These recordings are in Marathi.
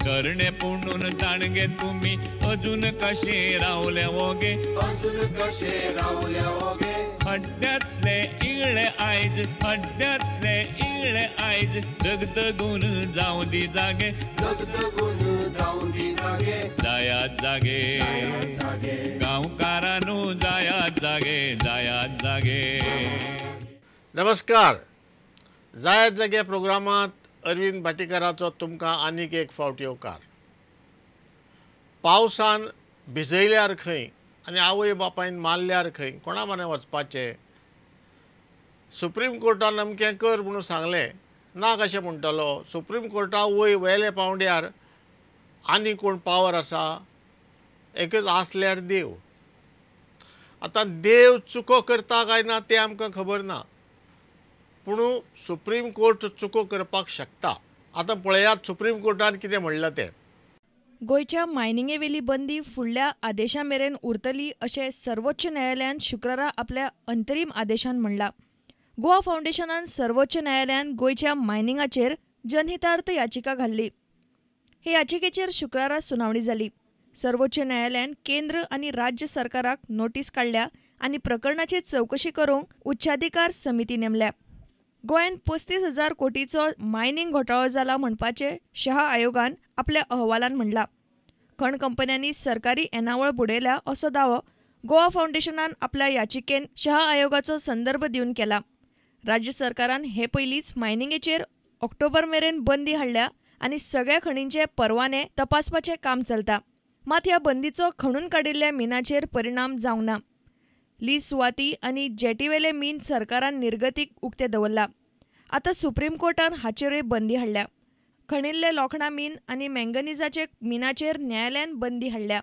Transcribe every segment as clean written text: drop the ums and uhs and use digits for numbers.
करणे पुणून जाणगे तुम्ही अजून कसे रावल्या वोगे हड्ड्यातले इगळे आयज हड्ड्यातले इगळे आयज दगदगून जाऊन दी जागे जायात जागे गांवकारांनो जायात जागे नमस्कार. जायत जागे प्रोग्रामात अरविंद भाटीकाराचो तुमकां आनीक एक फावट येवकार. पावसान भिजयल्यार खंय आनी आवय बापायन मारल्यार खंय कोणा म्हऱ्यान वचपाचें. सुप्रीम कोर्टान अमकें कर म्हणून सांगलें ना कशें म्हणटलो. सुप्रीम कोर्टा वयले पावंड्यार आनी कोण पावर आसा. एकच आसल्यार देव. आतां देव चुको करता काय ना तें आमकां खबर ना, पूण सुप्रीम कोर्ट चुको करपाक शकता. आतां पळयात सुप्रीम कोर्टान कितें म्हणलां तें. गोंयच्या मायनिंगेवेली बंदी फुडल्या आदेशा मेरेन उरतली अशें सर्वोच्च न्यायालयान शुक्रारा आपल्या अंतरीम आदेशान म्हणलां. गोवा फावंडेशनान सर्वोच्च न्यायालयान गोंयच्या मायनिंगाचेर जनहितार्थ याचिका घाल्ली. हे याचिकेचेर शुक्रारा सुनावणी जाली. सर्वोच्च न्यायालयान केंद्र आनी राज्य सरकाराक नोटीस काडल्या आनी प्रकरणाची चवकशी करूंक उच्चाधिकार समिती नेमल्या. गोंयांत 35,000 कोटीचो मायनिंग घोटाळो जाला म्हणपाचें शहा आयोगान आपल्या अहवालान म्हणलां. खण कंपन्यांनी सरकारी येणावळ बुडयल्या असो दावो गोवा फावंडेशनान आपल्या याचिकेन शहा आयोगाचो संदर्भ दिवन केला. राज्य सरकारान हे पयलींच मायनिंगेचेर ऑक्टोबर मेरेन बंदी हाडल्या आनी सगळ्या खणींचे परवाने तपासपाचें काम चलता. मात ह्या बंदीचो खणून काडिल्ल्या मिनाचेर परिणाम जावंक ना. लीज सुवाती आनी जेटीवेले मीन सरकारान निर्गतीक उक्ते दवरला. आतां सुप्रीम कोर्टान हाचेरूय बंदी हाडल्या. खणिल्ले लोखणा मीन आनी मँगनिजाचे मिनाचेर न्यायालयान बंदी हाडल्या.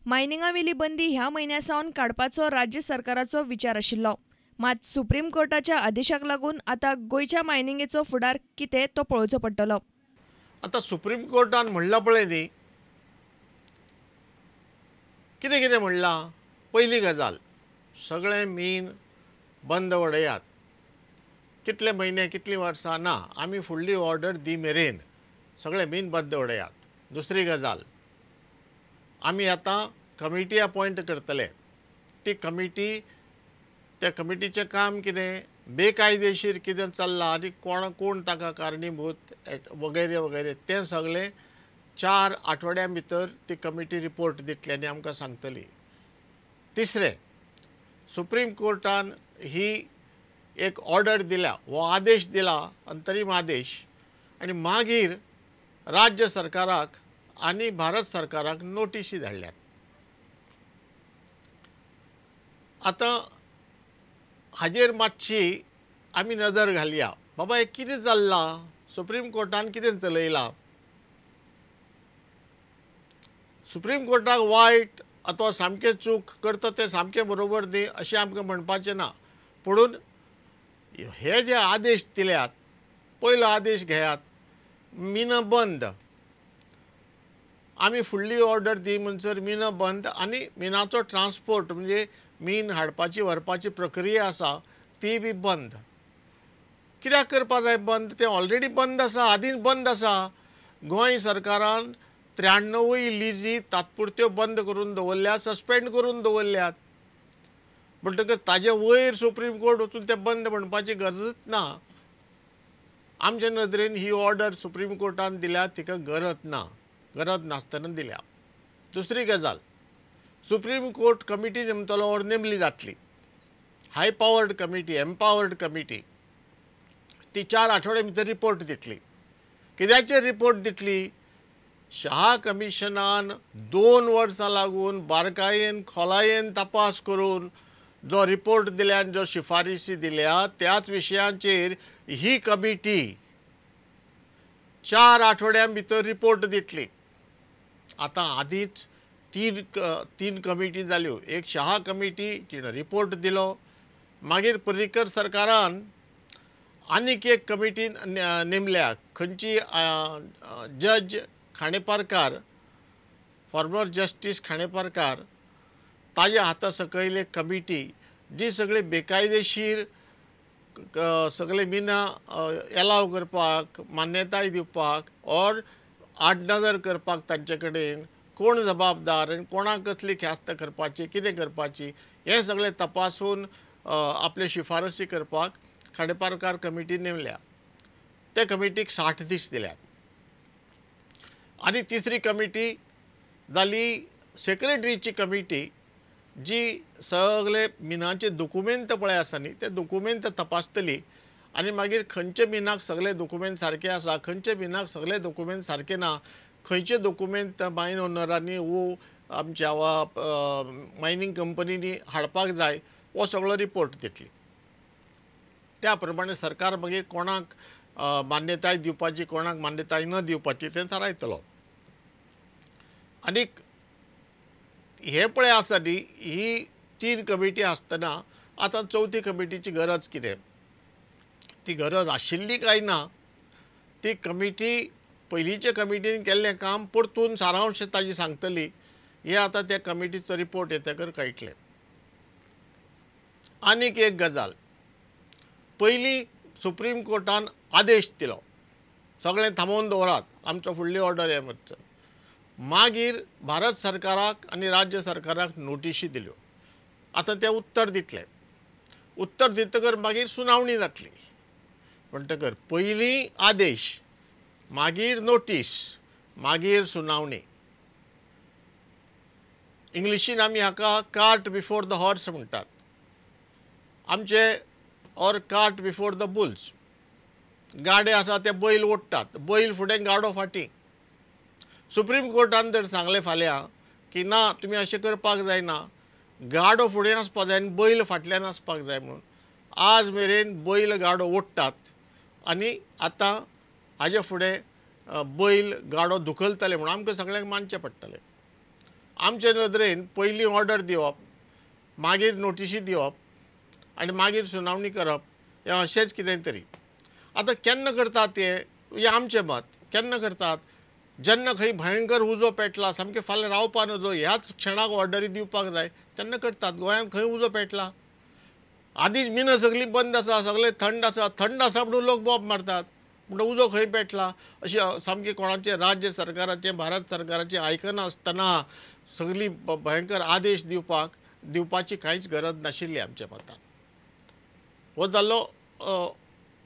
मायनिंगावेली बंदी ह्या म्हयन्या सावन काडपाचो राज्य सरकाराचो विचार आशिल्लो. मात सुप्रीम कोर्टाच्या आदेशाक लागून आतां गोंयच्या मायनिंगेचो फुडार कितें तो पळोवचो पडटलो. आतां सुप्रीम कोर्टान म्हणलां पळय न्ही, कितें कितें म्हणलां. पयली गजाल, सगळें मीन बंद उडयात. कितले म्हयने कितलीं वर्सां ना, आमी फुडली ऑर्डर दी मेरेन सगळें मीन बंद उडयात. दुसरी गजाल, आमी आतां कमिटी अपॉयंट करतले. ती कमिटी, त्या कमिटीचें काम कितें, बेकायदेशीर कितें चल्लां आनी कोण ताका कारणीभूत वगैरे वगैरे तें सगळें 4 आठवड्यां भितर ती कमिटी रिपोर्ट दितली आनी आमकां सांगतली. तिसरें, सुप्रीम कोर्टान ही एक ऑर्डर दिल्या, हो आदेश दिला, अंतरीम आदेश, आनी मागीर राज्य सरकाराक आनी भारत सरकाराक नोटीसी धाडल्यात. आतां हाजेर मातशी आमी नदर घालया. बाबा हें कितें चल्लां, सुप्रीम कोर्टान कितें चलयलां. सुप्रीम कोर्टाक वायट अथवा सामकें चूक करता तें सामकें बरोबर न्ही अशें आमकां म्हणपाचें ना. पुणून हे जे आदेश दिल्यात, पयलो आदेश घेयात, मिनां बंद, आमी फुडली ऑर्डर दी म्हणसर मिनां बंद आनी मिनाचो ट्रान्सपोर्ट म्हणजे मीन हाडपाची व्हरपाची प्रक्रिया आसा ती बी बंद. कित्याक करपा जाय बंद. तें ऑलरेडी बंद आसा, आदीं बंद आसा. गोंय सरकारान 93 लिजी तात्पुरत्यो बंद करून दवरल्यात, सस्पेंड करून दवरल्यात. म्हणटकच ताजे वयर सुप्रीम कोर्ट वचून तें बंद म्हणपाची गरजच ना. आमचे नदरेन ही ऑर्डर सुप्रीम कोर्टान दिल्या तिका गरज नासतना दिल्या. दुसरी गजाल, सुप्रीम कोर्ट कमिटी नेमतलो और नेमली जातली. हाय पावर्ड कमिटी, एम्पावर्ड कमिटी, ती 4 आठवड्यां भितर रिपोर्ट दितली. कित्याचेर रिपोर्ट दितली. शहा कमिशनान 2 वर्सां लागून बारकायेन खोलायेन तपास करून जो रिपोर्ट दिल्या, जो शिफारशी दिल्या, त्याच विशयांचेर ही कमिटी 4 आठवड्यां भितर रिपोर्ट दितली. आतां आदींच तीन कमिटी जाल्यो. एक शहा कमिटी तिणें रिपोर्ट दिलो. मागीर पर्रीकर सरकारान आनीक एक कमिटी नेमल्या. खंयची जज खांडेपारकार, फॉर्मर जस्टीस खांडेपारकार, ताज्या हाता सकयल एक कमिटी जी सगळे बेकायदेशीर सगळे मिना एलाव करपाक, मान्यताय दिवपाक और आडनदर करपाक तांचे कडेन कोण जबाबदार आनी कोणाक कसली ख्यास्त करपाची, कितें करपाची हें सगळें तपासून आपले शिफारसी करपाक खांडेपारकार कमिटी नेमल्या. ते कमिटीक 60 दीस दिल्यात. आनी तिसरी कमिटी जाली सेक्रेटरीची कमिटी, जी सगळे मिनाचे डॉक्युमेंट पळय आसा न्ही ते डॉक्युमेंट तपासतली आनी मागीर खंयचे मिनाक सगळे डॉक्युमेंट सारके आसा, खंयचे मिनाक सगळे डॉक्युमेंट सारके ना, खंयचे डॉक्युमेंट मायन ओनरांनी वो आमच्या मायनींग कंपनीनी हाडपाक जाय हो सगळो रिपोर्ट दितली. त्या प्रमाणे सरकार मागीर कोणाक मान्यताय दिवपाची, कोणाक मान्यताय न दिवपाची तें थारायतलो. आनीक हे पळय आसा न्ही, ही 3 कमिटी आसतना आतां चवथी कमिटीची गरज कितें? ती गरज आशिल्ली काय ना, ती कमिटी पयलींचे कमिटीन केल्लें काम परतून सारांश ताजी सांगतली. हें आतां त्या कमिटीचो रिपोर्ट येतकर कळटलें. आनीक एक गजाल, पयलीं सुप्रीम कोर्टान आदेश दिलो सगळें थांबोवन दवरात, आमचो फुडली ऑर्डर हे म्हणसर. मागीर भारत सरकाराक आनी राज्य सरकाराक नोटिशी दिल्यो. आतां ते उत्तर दितले. उत्तर दितकर मागीर सुनावणी जातली. म्हणटकर पयलीं आदेश, मागीर नोटीस, मागीर सुनावणी. इंग्लिशीन आमी हाका कार्ट बिफोर द हॉर्स म्हणटात. आमचे or cart before the bulls. गाडे आसा ते बैल ओडटात, बैल फुडें गाडो फाटीं. सुप्रीम कोर्टान जर सांगलें फाल्यां की ना तुमी अशें करपाक जायना, गाडो फुडें आसपाक जाय आनी बैल फाटल्यान आसपाक जाय म्हणून, आज मेरेन बैल गाडो ओडटात आनी आतां हाजे फुडें बैल गाडो धुकलतले म्हणून आमकां सगळ्यांक मानचें पडटलें. आमचे नदरेन पयलीं ऑर्डर दिवप, मागीर नोटिशी दिवप आनी मागीर सुनावणी करप हें अशेंच कितें तरी. आतां केन्ना करतात ते, हें आमचें मत. केन्ना करतात? जेन्ना खंय भयंकर उजो पेटला, सामकें फाल्यां रावपा नजो, ह्याच क्षणाक ऑर्डरी दिवपाक जाय तेन्ना करतात. गोंयांत खंय उजो पेटला, आदींच मिनां सगळीं बंद आसा, सगळें थंड आसा म्हणून लोक बॉब मारतात. म्हणून उजो खंय पेटला अशी सामकी कोणाचे राज्य सरकाराचे, भारत सरकाराचे आयकना आसतना सगळी भयंकर आदेश दिवपाची कांयच गरज नाशिल्ली आमच्या मतान. हो जाल्लो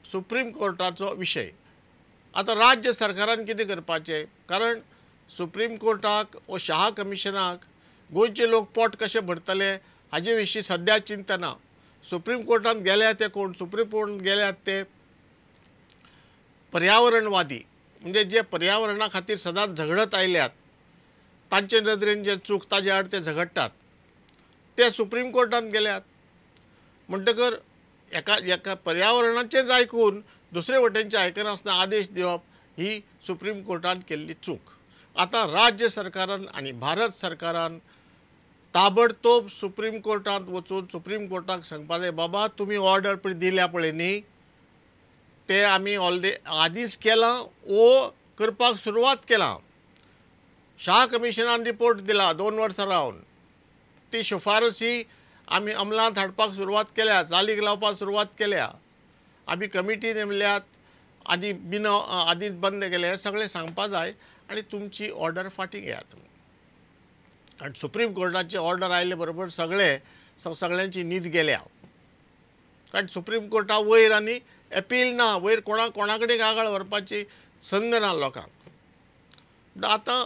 सुप्रीम कोर्टाचो विशय. आतां राज्य सरकारान कितें करपाचें? कारण सुप्रीम कोर्टाक वा शहा कमिशनाक गोंयचे लोक पोट कशें भरतले हाजे विशीं सद्या चिंता ना. सुप्रीम कोर्टान गेल्यात ते कोण? सुप्रीम कोर्टान गेल्यात ते पर्यावरणवादी, म्हणजे जे पर्यावरणा खातीर सदांच झगडत आयल्यात, तांचे नदरेन जे चूक ताजे आड ते झगडटात, ते सुप्रीम कोर्टान गेल्यात. म्हणटकर एका पर्यावरणाचेंच आयकून दुसरे वटेनचें आयकनासतना आदेश दिवप ही सुप्रीम कोर्टान केल्ली चूक. आतां राज्य सरकारान आनी भारत सरकारान ताबडतोब सुप्रीम कोर्टांत वचून सुप्रीम कोर्टाक सांगपा जाय, बाबा तुमी ऑर्डर पळय दिल्या पळय न्ही, ते आमी आदींच केलां वो करपाक सुरवात केलां. शाह कमिशनान रिपोर्ट दिला 2 वर्सां रावन. ती शिफारसी आमी अमलांत हाडपाक सुरवात केल्या, चालीक लावपाक सुरवात केल्या. आमी कमिटी नेमल्यात आनी बिन आदींच बंद केले हें सगळें सांगपा जाय आनी तुमची ऑर्डर फाटीं घेयात. आनी सुप्रीम कोर्टाची ऑर्डर आयले बरोबर सगळ्यांची न्हीद गेल्या. कारण सुप्रीम कोर्टा वयर आनी एपील ना, वयर कोणा कडेन कागाळ व्हरपाची संद ना लोकांक. आतां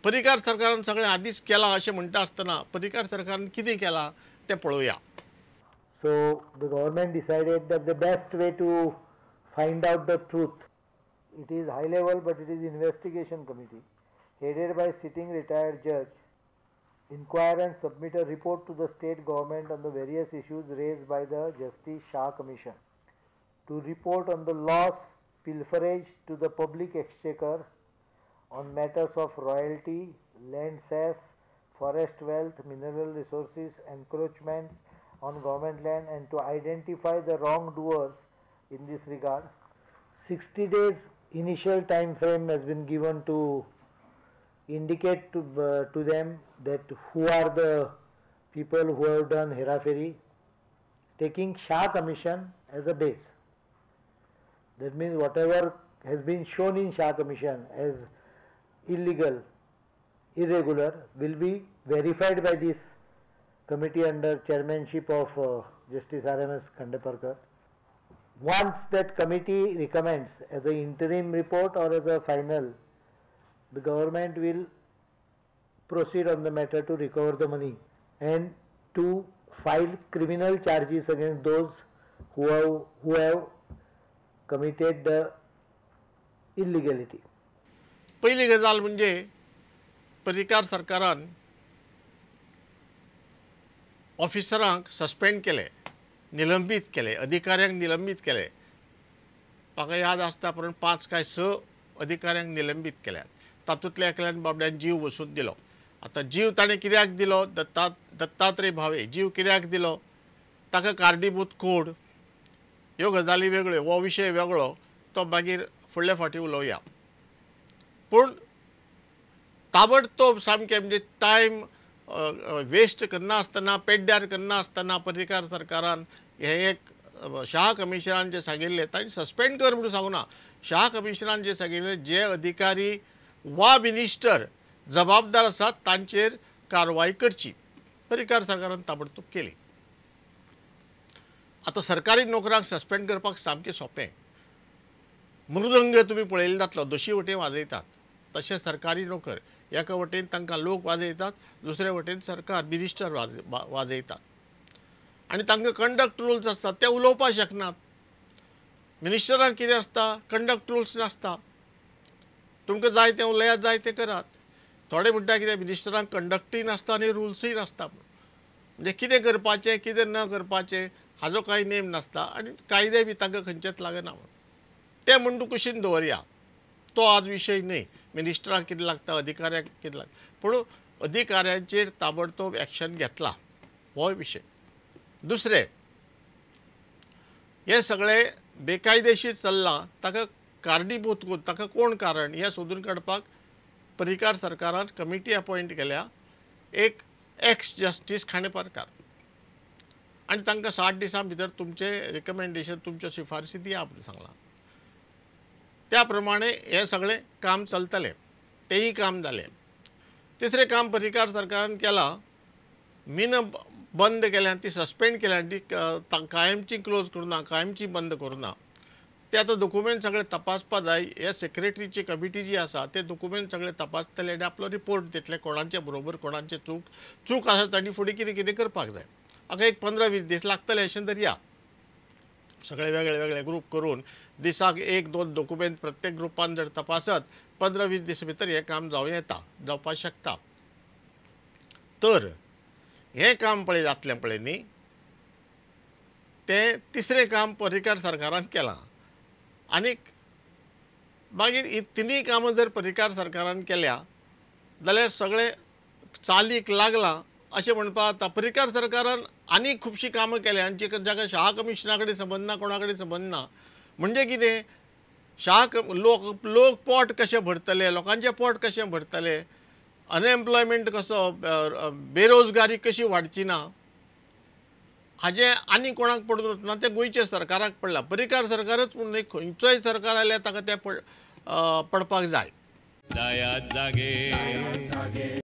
पर्रीकार सरकारान सगळें आदींच केलां अशें म्हणटा आसतना पर्रीकार सरकारान कितें केलां तें पळोवया. So the government decided that the best way to find out the truth, it is high level but it is investigation committee headed by sitting retired judge, inquire and submit a report to the state government on the various issues raised by the Justice Shah Commission, to report on the loss, pilferage to the public exchequer, on matters of royalty, land cess, forest wealth, mineral resources, encroachments on government land, and to identify the wrongdoers in this regard. 60 days initial time frame has been given to indicate to them that who are the people who have done heraferi, taking Shah Commission as a base. That means whatever has been shown in Shah Commission as illegal, irregular will be verified by this committee under chairmanship of Justice R.M.S. Khandeparkar. Once that committee recommends as an interim report or as a final, the government will proceed on the matter to recover the money and to file criminal charges against those who have committed the illegality. पहिली गजाल म्हणजे पर्रीकार सरकारान ऑफिसरांक सस्पेंड केले, निलंबित केले, अधिकाऱ्यांक निलंबित केले. म्हाका याद आसता पर्यंत 5 काय 6 अधिकाऱ्यांक निलंबित केल्यात. तातूंतल्या एकल्यान बाबड्यान जीव वसून दिलो. आता जीव ताणें कित्याक दिलो? दत्तात्रय भावे जीव कित्याक दिलो? ताका कारणीभूत कोण? ह्यो गजाली वेगळ्यो, हो विशय वेगळो, तो मागीर फुडल्या फावटी उलोवया. पूण ताबडतोब सामकें म्हणजे टायम वेस्ट करना आसतना, पेड्ड्यार करना आसतना पर्रीकार सरकारान हें एक शाह कमिशनान जें सांगिल्लें तांणी सस्पेंड कर म्हणून सांगूना. शाह कमिशनान जें सांगिल्लें जे अधिकारी वा मिनिस्टर जबाबदार आसात तांचेर कारवाय करची. पर्रीकार सरकारान ताबडतोब केली. आतां सरकारी नोकरांक सस्पेंड करपाक सामकें सोंपें. मृदंग तुमी पळयल्लो जातलो, दोशी वटेन वाजयतात. तशें सरकारी नोकर एका वटेन तांकां लोक वाजयतात, दुसरे वटेन सरकार मिनिस्टर वाजयतात. आनी तांकां कंडक्ट रुल्स आसतात, ते उलोवपाक शकनात. मिनिस्टरांक कितें आसता? कंडक्ट रुल्स नासता. तुमकां जाय तें उलयात, जाय तें करात. थोडे म्हणटा कितें मिनिस्टरांक कंडक्टूय नासता आनी रुल्सूय नासता. म्हणजे कितें करपाचें कितें न करपाचें हाजो कांय नेम नासता आनी कायदे बी तांकां खंयचेच लागना. ते म्हणटू कुशीन दवरया, तो आज विशय न्हय. मिनिस्टरांक कितें लागता, अधिकाऱ्यांक कितें लागता, पूण अधिकाऱ्यांचेर ताबडतोब एक्शन घेतला हो विशय. दुसरें, हे सगळें बेकायदेशीर चल्लां ताका कारणीभूत कोण, ताका कोण कारण हें सोदून काडपाक पर्रीकार सरकारान कमिटी अपॉयंट केल्या. एक एक्स जस्टीस खांडेपारकार आनी तांकां 60 दिसां भितर तुमचें रिकमेंडेशन, तुमच्यो शिफारशी दिया म्हणून सांगलां. त्या प्रमाणे हें सगळें काम चलतलें. तेंय काम जालें. तिसरें काम पर्रीकार सरकारान केलां, मिन बंद केल्यान, ती सस्पेंड केल्यान, ती कायमची क्लोज करुना, कायमची बंद करुना. ते आतां डॉक्युमेंट सगळे तपासपा जाय. हे सेक्रेटरीची कमिटी जी आसा ते डॉक्युमेंट सगळे तपासतले आनी आपलो रिपोर्ट दितले कोणाचे बरोबर, कोणाचे चूक आसा तांणी फुडें कितें कितें करपाक जाय. हाका एक 15-20 दीस लागतले अशें धरया. सगळे वेगळे वेगळे ग्रूप करून दिसाक 1-2 डॉक्युमेंट प्रत्येक ग्रुपान जर तपासत 15-20 दीस भितर हें काम जावपाक शकता. तर हें काम पळय जातलें पळय न्ही, तें तिसरें काम पर्रीकार सरकारान केलां. आनीक मागीर ही तिनूय कामां जर पर्रीकार सरकारान केल्या जाल्यार सगळें चालीक लागलां अशें म्हणपाक जाता. पर्रीकार सरकारान आनीक खुबशीं कामां केल्या आनी जाका शाह कमिशना कडेन संबंद ना, कोणा कडेन संबंद ना. म्हणजे कितें, लोक पोट कशें भरतले, लोकांचें पोट कशें भरतले, अनएम्प्लॉयमेंट कसो, बेरोजगारी कशी वाडची ना, हाजें आनी कोणाक पडून वचना. तें गोंयच्या सरकाराक पडलां. पर्रीकार सरकारच म्हूण न्हय, खंयचोय सरकार आयल्यार ताका तें पडपाक जाय. जायात जागे